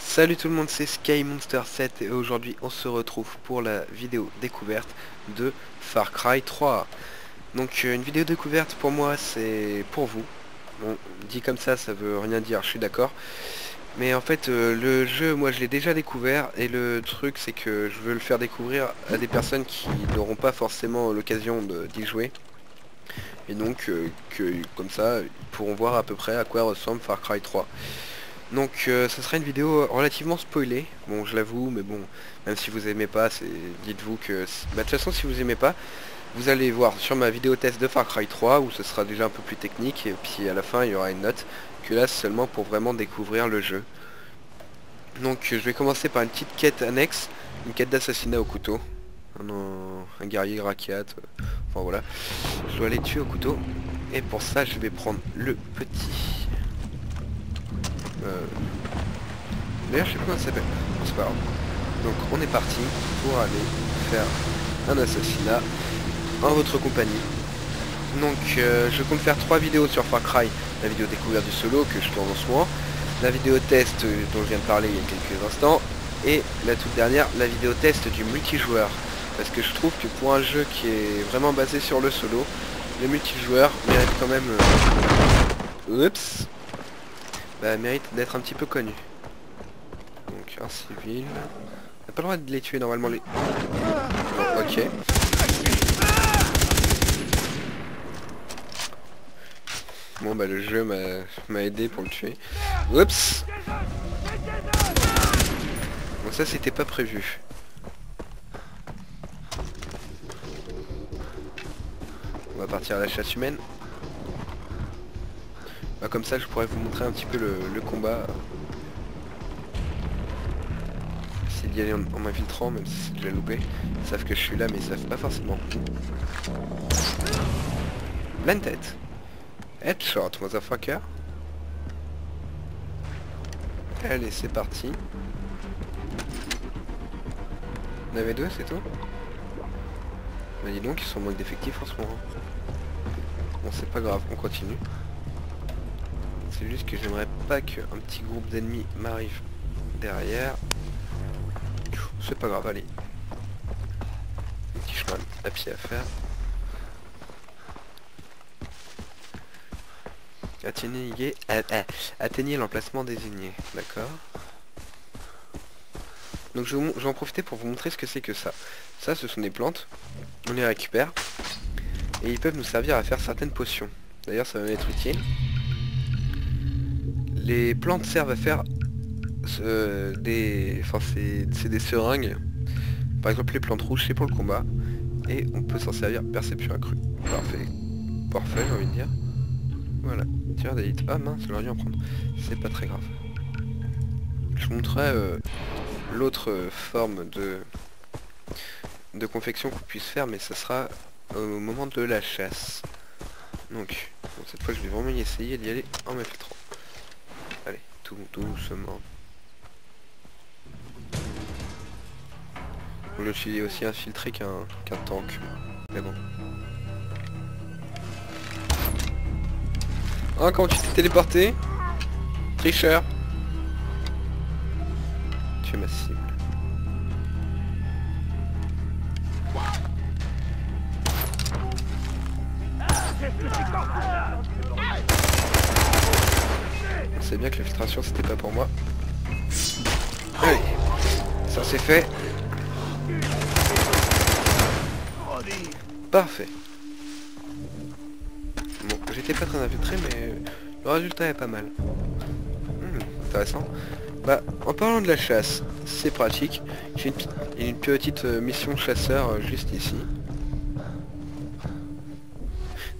Salut tout le monde, c'est SkyMonster7 et aujourd'hui on se retrouve pour la vidéo découverte de Far Cry 3. Donc une vidéo découverte pour moi c'est pour vous. Bon, dit comme ça veut rien dire, je suis d'accord. Mais en fait le jeu moi je l'ai déjà découvert et le truc c'est que je veux le faire découvrir à des personnes qui n'auront pas forcément l'occasion d'y jouer. Et donc comme ça ils pourront voir à peu près à quoi ressemble Far Cry 3. Donc ça sera une vidéo relativement spoilée, bon je l'avoue, mais bon, même si vous aimez pas, dites-vous que... Bah, de toute façon si vous aimez pas, vous allez voir sur ma vidéo test de Far Cry 3, où ce sera déjà un peu plus technique, et puis à la fin il y aura une note, que là c'est seulement pour vraiment découvrir le jeu. Donc je vais commencer par une petite quête annexe, une quête d'assassinat au couteau. Un guerrier rakiat, enfin voilà. Je dois les tuer au couteau, et pour ça je vais prendre le petit... D'ailleurs je sais pas comment ça s'appelle. Bon, c'est pas grave. Donc on est parti pour aller faire un assassinat en votre compagnie. Donc je compte faire 3 vidéos sur Far Cry. La vidéo découverte du solo que je tourne en ce moment. La vidéo test dont je viens de parler il y a quelques instants. Et la toute dernière, la vidéo test du multijoueur. Parce que je trouve que pour un jeu qui est vraiment basé sur le solo, le multijoueur mérite quand même... Oups, bah, mérite d'être un petit peu connu. Donc un civil. On n'a pas le droit de les tuer normalement les... Bon, ok. Bon bah le jeu m'a aidé pour le tuer. Oups. Bon ça c'était pas prévu. On va partir à la chasse humaine. Bah, comme ça je pourrais vous montrer un petit peu le combat. Essayer d'y aller en m'infiltrant, même si c'est déjà loupé. Ils savent que je suis là mais ils savent pas forcément. Pleine tête. Headshot, motherfucker. Allez, c'est parti. On avait 2, c'est tout. Bah dis donc, ils sont en manque d'effectifs en ce moment. Bon, c'est pas grave, on continue. C'est juste que j'aimerais pas qu'un petit groupe d'ennemis m'arrive derrière. C'est pas grave, allez. Un petit chemin à pied à faire. Atteignez l'emplacement désigné, d'accord. Donc je vais en profiter pour vous montrer ce que c'est que ça. Ça, ce sont des plantes, on les récupère, et ils peuvent nous servir à faire certaines potions. D'ailleurs, ça va m'être utile. Les plantes servent à faire c'est des seringues. Par exemple, les plantes rouges, c'est pour le combat, et on peut s'en servir. Perception accrue. Parfait. Parfait, j'ai envie de dire. Voilà. Tiens, d'élite. Ah mince, j'aurais dû en prendre. C'est pas très grave. Je vous montrerai l'autre forme de confection qu'on puisse faire, mais ça sera au moment de la chasse. Donc, bon, cette fois je vais vraiment y essayer d'y aller en m'infiltrant. Allez, tout doucement. Je suis aussi infiltré qu'un tank. Mais bon. Ah, comment tu t'es téléporté? Tricheur. Tu es ma cible. On sait bien que l'infiltration c'était pas pour moi. Allez, ça c'est fait. Parfait. Bon, j'étais pas très infiltré mais le résultat est pas mal. Intéressant. Bah, en parlant de la chasse, c'est pratique. J'ai une petite mission chasseur juste ici.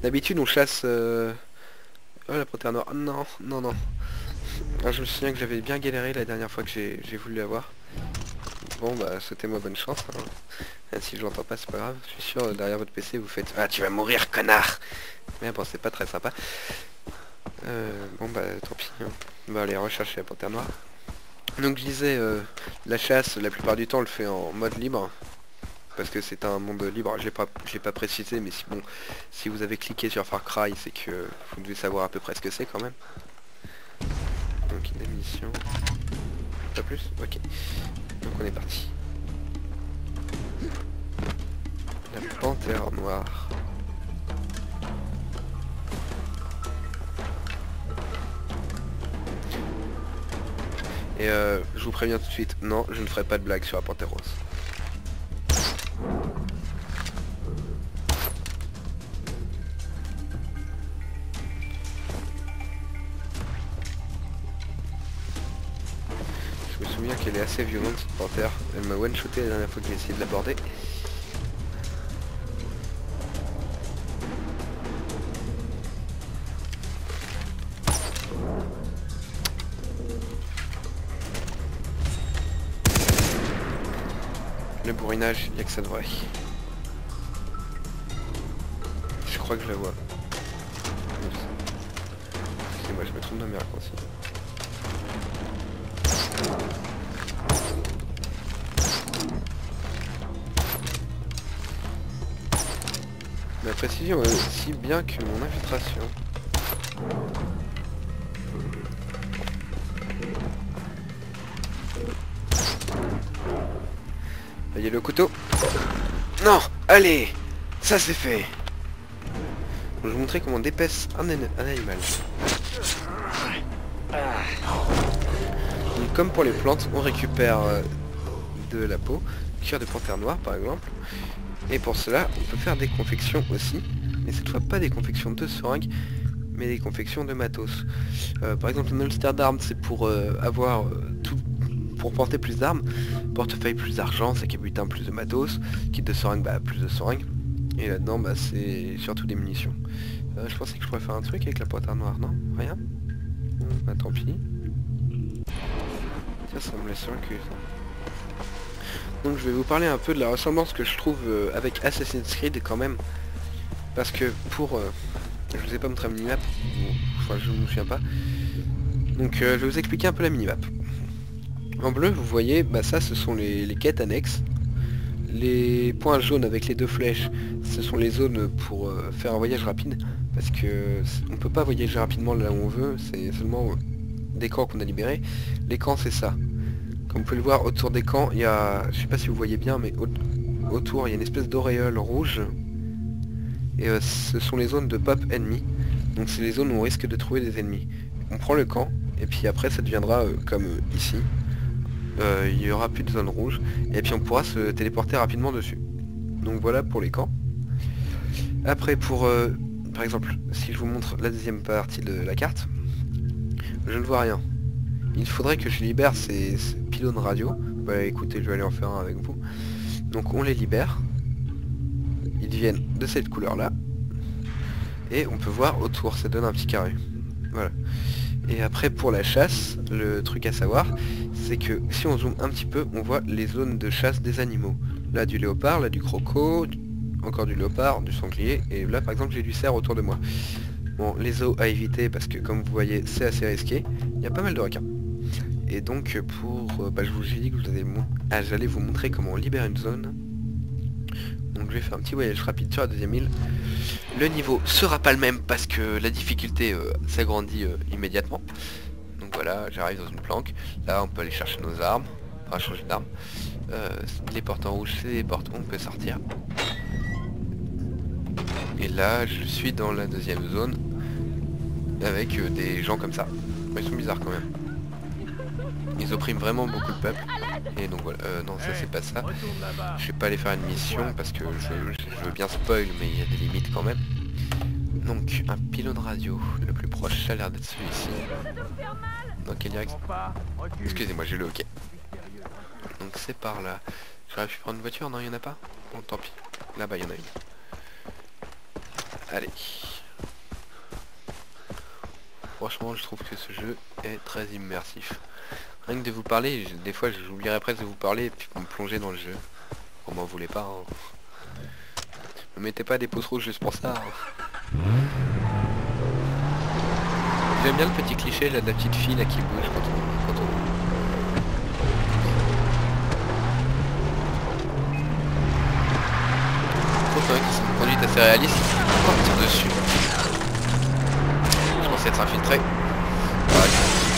D'habitude on chasse... Oh la panthère noire. Non, non, non. Ah, je me souviens que j'avais bien galéré la dernière fois que j'ai voulu l'avoir. Bon bah souhaitez-moi bonne chance. Hein. Même si je l'entends pas, c'est pas grave. Je suis sûr derrière votre PC vous faites... Ah tu vas mourir connard. Mais bon c'est pas très sympa. Bon bah tant pis. Hein. On va aller rechercher la panthère noire. Donc je disais, la chasse, la plupart du temps, on le fait en mode libre. Parce que c'est un monde libre, je l'ai pas précisé, mais si vous avez cliqué sur Far Cry, c'est que vous devez savoir à peu près ce que c'est quand même. Donc des missions. pas plus? Ok. Donc on est parti. La panthère noire. Et je vous préviens tout de suite, non, je ne ferai pas de blague sur la panthère rose. Je me souviens qu'elle est assez violente cette panthère. Elle m'a one-shooté la dernière fois que j'ai essayé de l'aborder. Le bourrinage, il n'y a que ça de vrai. Je crois que je la vois. Excusez-moi, je me trompe de mes raccourcis. La précision est aussi bien que mon infiltration. Il y a le couteau. Non, allez, ça c'est fait. Je vais vous montrer comment on dépaisse un animal. Donc, comme pour les plantes, on récupère de la peau, cuir de panthère noire par exemple. Et pour cela, on peut faire des confections aussi. Mais cette fois pas des confections de seringues, mais des confections de matos. Par exemple, un holster d'armes, c'est pour avoir tout, pour porter plus d'armes. Portefeuille plus d'argent, sac à butin plus de matos. Kit de seringue, bah plus de seringues. Et là-dedans, bah c'est surtout des munitions. Je pensais que je pourrais faire un truc avec la panthère noire, non? Rien? Bon, bah tant pis. Tiens, ça me laisse sur le cul, ça. Donc je vais vous parler un peu de la ressemblance que je trouve avec Assassin's Creed quand même. Parce que pour... je vous ai pas montré la minimap. Enfin, je ne me souviens pas. Donc je vais vous expliquer un peu la minimap. En bleu, vous voyez, bah ça ce sont les quêtes annexes. Les points jaunes avec les deux flèches, ce sont les zones pour faire un voyage rapide. Parce que on peut pas voyager rapidement là où on veut, c'est seulement des camps qu'on a libérés. Les camps c'est ça. Comme vous pouvez le voir, autour des camps, il y a... Je sais pas si vous voyez bien, mais autour, il y a une espèce d'auréole rouge. Et ce sont les zones de pop ennemis. Donc c'est les zones où on risque de trouver des ennemis. On prend le camp, et puis après ça deviendra comme ici. Il n'y aura plus de zone rouge. Et puis on pourra se téléporter rapidement dessus. Donc voilà pour les camps. Après pour... par exemple, si je vous montre la deuxième partie de la carte, je ne vois rien. Il faudrait que je libère ces pylônes radio. Bah écoutez, je vais aller en faire un avec vous. Donc on les libère. Ils deviennent de cette couleur là. Et on peut voir autour, ça donne un petit carré. Voilà. Et après pour la chasse, le truc à savoir, c'est que si on zoome un petit peu, on voit les zones de chasse des animaux. Là du léopard, là du croco, encore du léopard, du sanglier, et là par exemple j'ai du cerf autour de moi. Bon, les os à éviter parce que comme vous voyez c'est assez risqué, il y a pas mal de requins. Et donc pour... bah, je vous ai dit que j'allais vous montrer comment on libère une zone. Donc je vais faire un petit voyage rapide sur la deuxième île. Le niveau sera pas le même parce que la difficulté s'agrandit immédiatement. Donc voilà, j'arrive dans une planque. Là on peut aller chercher nos armes, enfin changer d'arme. Les portes en rouge c'est les portes où on peut sortir. Et là je suis dans la deuxième zone avec des gens comme ça. Ils sont bizarres quand même. Ils oppriment vraiment beaucoup de peuple. Et donc voilà, non ça c'est pas ça. Je vais pas aller faire une mission parce que je veux bien spoil mais il y a des limites quand même. Donc un pylône radio, le plus proche ça a l'air d'être celui-ci. Dans quelle direction? Excusez-moi j'ai le hockey. Donc c'est par là. J'aurais pu prendre une voiture, non il y en a pas? Bon tant pis. Là-bas il y en a une. Allez. Franchement je trouve que ce jeu est très immersif. Rien que de vous parler, des fois j'oublierais presque de vous parler et puis me plonger dans le jeu. On m'en voulait pas. Hein. Ne mettez pas des pouces rouges juste pour ça. Hein. J'aime bien le petit cliché là, de la petite fille là, qui bouge quand on... Je trouve quand même que c'est une conduite assez réaliste. On va tire dessus. Je pensais être infiltré. Voilà,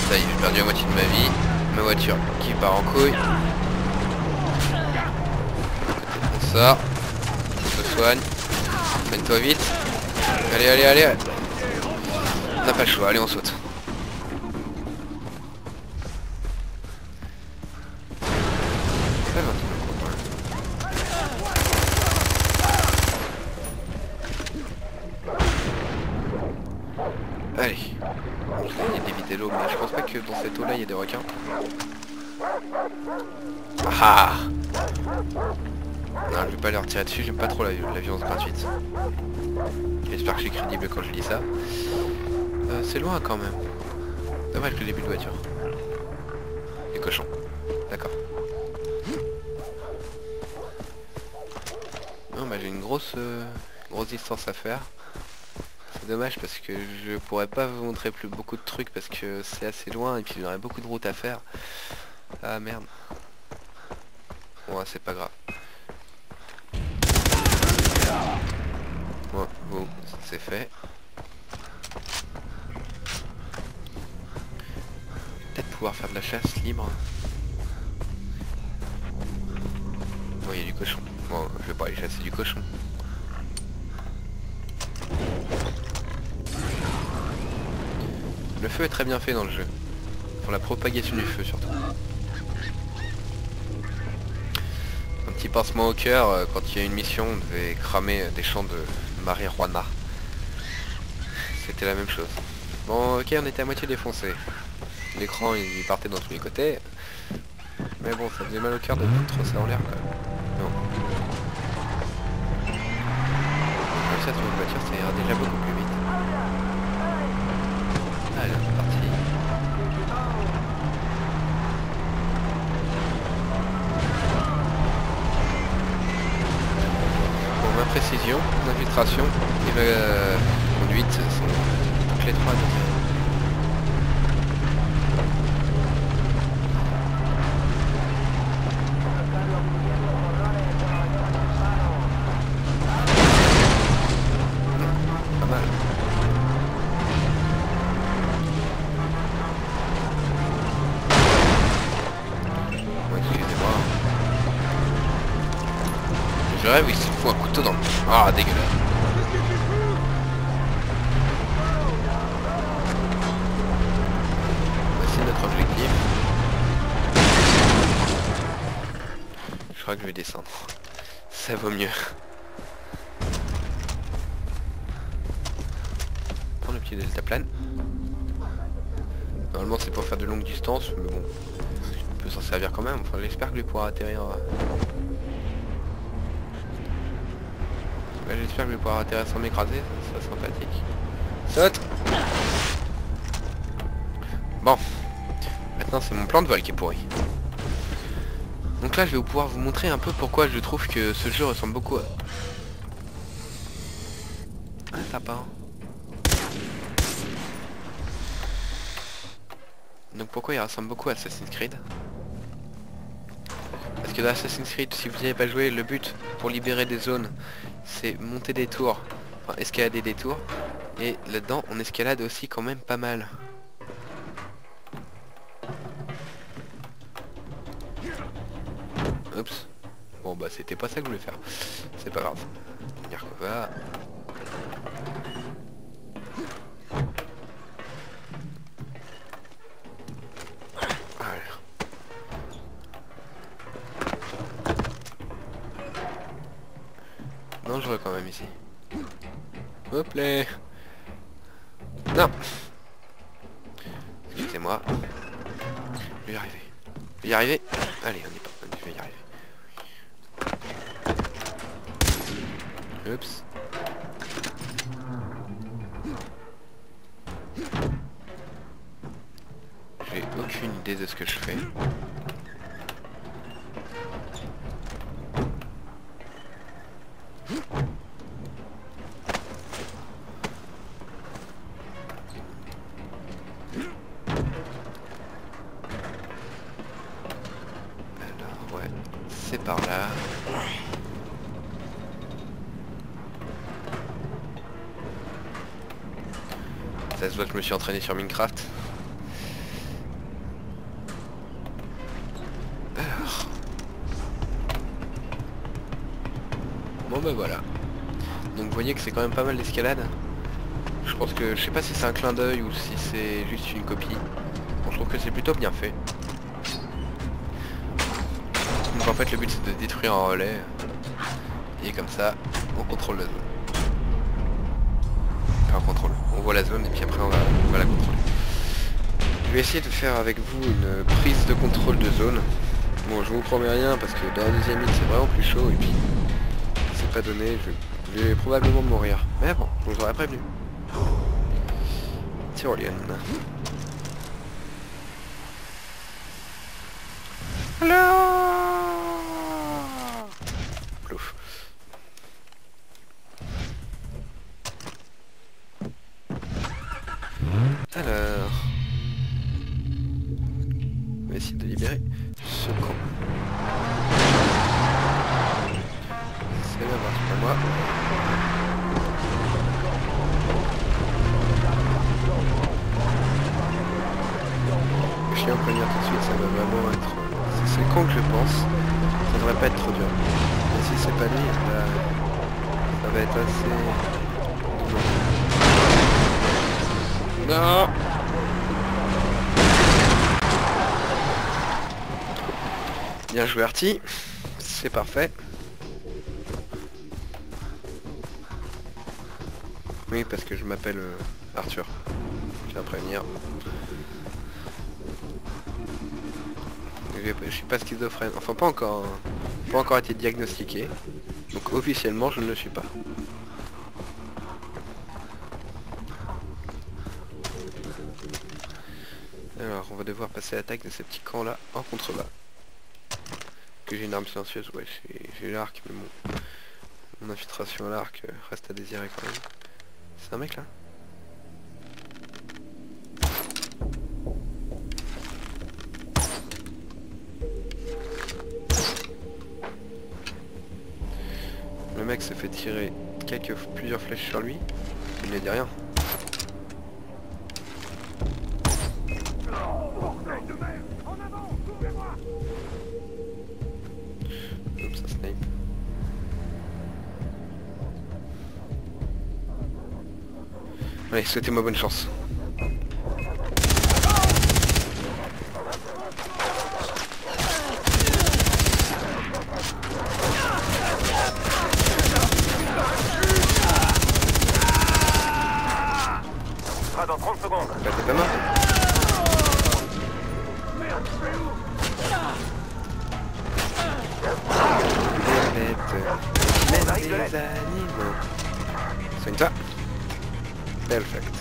ça y est, j'ai perdu la moitié de ma vie. Ma voiture qui part en couille. On sort. On se soigne. Soigne-toi vite. Allez, allez, allez. On n'a pas le choix, allez on saute. Allez. Il y a d'éviter l'eau, mais je pense pas que dans cette eau là il y a des requins. Ah. Non, je vais pas leur tirer dessus, j'aime pas trop la violence gratuite. J'espère que je suis crédible quand je dis ça. C'est loin quand même. Dommage que j'ai plus de voiture. Les cochons. D'accord. Non bah j'ai une grosse distance à faire. C'est dommage parce que je pourrais pas vous montrer beaucoup de trucs parce que c'est assez loin et puis il y aurait beaucoup de routes à faire. Ah merde. Bon c'est pas grave. Bon, c'est fait. Peut-être pouvoir faire de la chasse libre. Bon, il y a du cochon. Bon, je vais pas aller chasser du cochon. Le feu est très bien fait dans le jeu. Pour la propagation du feu surtout. Un petit pincement au cœur, quand il y a une mission, on devait cramer des champs de marijuana. C'était la même chose. Bon ok, on était à moitié défoncé. L'écran il partait dans tous les côtés. Mais bon, ça faisait mal au cœur de foutre ça en l'air quand même. Non. Ça sur une voiture, ça ira déjà beaucoup plus vite. Allez, c'est parti. Bon, ma précision, l'infiltration et la conduite sont toutes les trois. Pas mal. Bon, excusez-moi. Je rêve, il se fout un couteau dans le... Ah, dégueulasse. Voici notre objectif. Je crois que je vais descendre. Ça vaut mieux. Prends le petit deltaplane. Normalement c'est pour faire de longues distances, mais bon, on peut s'en servir quand même. Enfin, j'espère que je vais pouvoir atterrir. J'espère que je vais pouvoir atterrir sans m'écraser, ça serait sympathique. Saute. Bon, maintenant c'est mon plan de vol qui est pourri. Donc là je vais pouvoir vous montrer un peu pourquoi je trouve que ce jeu ressemble beaucoup à... Un sapin. Donc pourquoi il ressemble beaucoup à Assassin's Creed? Parce que dans Assassin's Creed, si vous n'y avez pas joué, le but pour libérer des zones, c'est monter des tours, enfin escalader des tours. Et là-dedans, on escalade aussi quand même pas mal. Oups. Bon bah c'était pas ça que je voulais faire. C'est pas grave. Dire qu'on va... Dangereux quand même ici. Hop là. Non. Excusez-moi. Je vais y arriver. Je vais y arriver. Allez, on y part. Je vais y arriver. Oups. J'ai aucune idée de ce que je fais. C'est par là. Ça se voit que je me suis entraîné sur Minecraft. Bon bah voilà. Donc vous voyez que c'est quand même pas mal d'escalade. Je pense que, je sais pas si c'est un clin d'œil ou si c'est juste une copie. Bon, je trouve que c'est plutôt bien fait. Donc en fait le but c'est de détruire un relais. Et comme ça, on contrôle la zone. Enfin on contrôle, on voit la zone et puis après on va la contrôler. Je vais essayer de faire avec vous une prise de contrôle de zone. Bon, je vous promets rien parce que dans la deuxième île c'est vraiment plus chaud et puis c'est pas donné, je vais probablement mourir. Mais bon, je vous aurais prévenu. Tyrolienne. Alors plouf. Alors, on va essayer de libérer ce camp. C'est bien parti pour moi. Le chien prévenir tout de suite, ça va vraiment être... C'est le camp que je pense. Ça devrait pas être trop dur. Mais si c'est pas lui, bah, ça va être assez... Non. Bien joué Arty, c'est parfait. Oui, parce que je m'appelle Arthur. Je tiens à prévenir. Je suis pas schizophrène, enfin pas encore, pas encore été diagnostiqué. Donc officiellement je ne le suis pas. Alors on va devoir passer l'attaque de ces petits camps là en contrebas. Que j'ai une arme silencieuse, ouais j'ai l'arc mais mon infiltration à l'arc reste à désirer quand même. C'est un mec là? Le mec se fait tirer plusieurs flèches sur lui, il ne dit rien. Oups, ça snipe. Allez, souhaitez-moi bonne chance. Dans 30 secondes. Bah t'es pas mort. Des bêtes, des animaux. Soigne-toi. Perfect.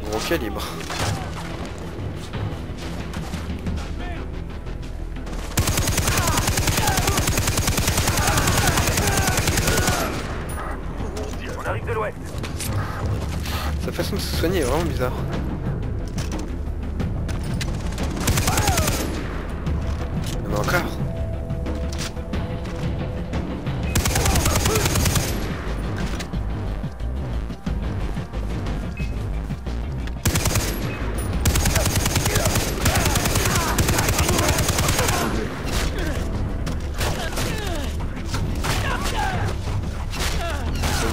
Gros calibre. On arrive de l'ouest. Sa façon de se soigner est vraiment bizarre. Il y en a encore.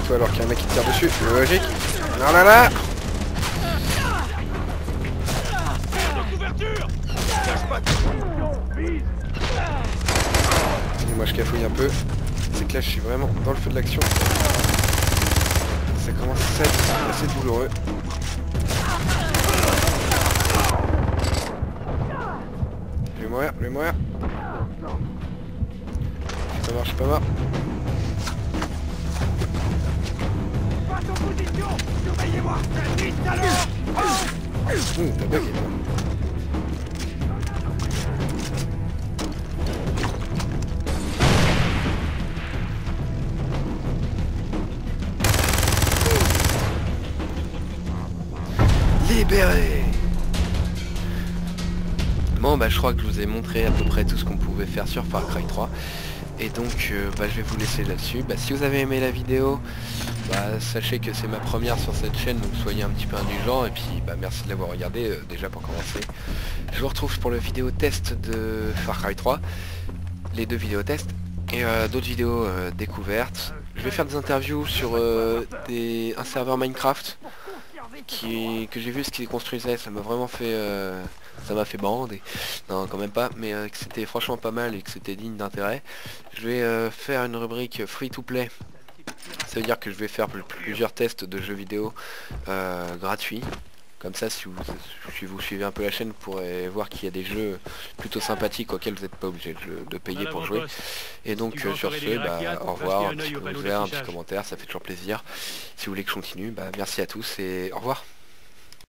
Toi alors qu'il y a un mec qui te tire dessus, c'est logique. Non là là. Et moi je cafouille un peu. C'est que là je suis vraiment dans le feu de l'action. Ça commence à être assez douloureux. Je vais mourir, je vais mourir. Ça marche pas mal. T'as bugué toi. Libéré. Bon bah je crois que je vous ai montré à peu près tout ce qu'on pouvait faire sur Far Cry 3. Et donc bah, je vais vous laisser là-dessus. Bah, si vous avez aimé la vidéo, bah, sachez que c'est ma première sur cette chaîne, donc soyez un petit peu indulgents. Et puis bah, merci de l'avoir regardé déjà pour commencer. Je vous retrouve pour le vidéo test de Far Cry 3, les 2 vidéos tests, et d'autres vidéos découvertes. Je vais faire des interviews sur un serveur Minecraft que j'ai vu ce qu'il construisait, ça m'a vraiment fait ça m'a fait bander, non quand même pas, mais que c'était franchement pas mal et que c'était digne d'intérêt. Je vais faire une rubrique free to play, ça veut dire que je vais faire plusieurs tests de jeux vidéo gratuits. Comme ça, si vous suivez un peu la chaîne, vous pourrez voir qu'il y a des jeux plutôt sympathiques auxquels vous n'êtes pas obligé de payer pour jouer. Et donc sur ce, bah, au revoir, un petit pouce vert, un petit commentaire, ça fait toujours plaisir. Si vous voulez que je continue, bah, merci à tous et au revoir.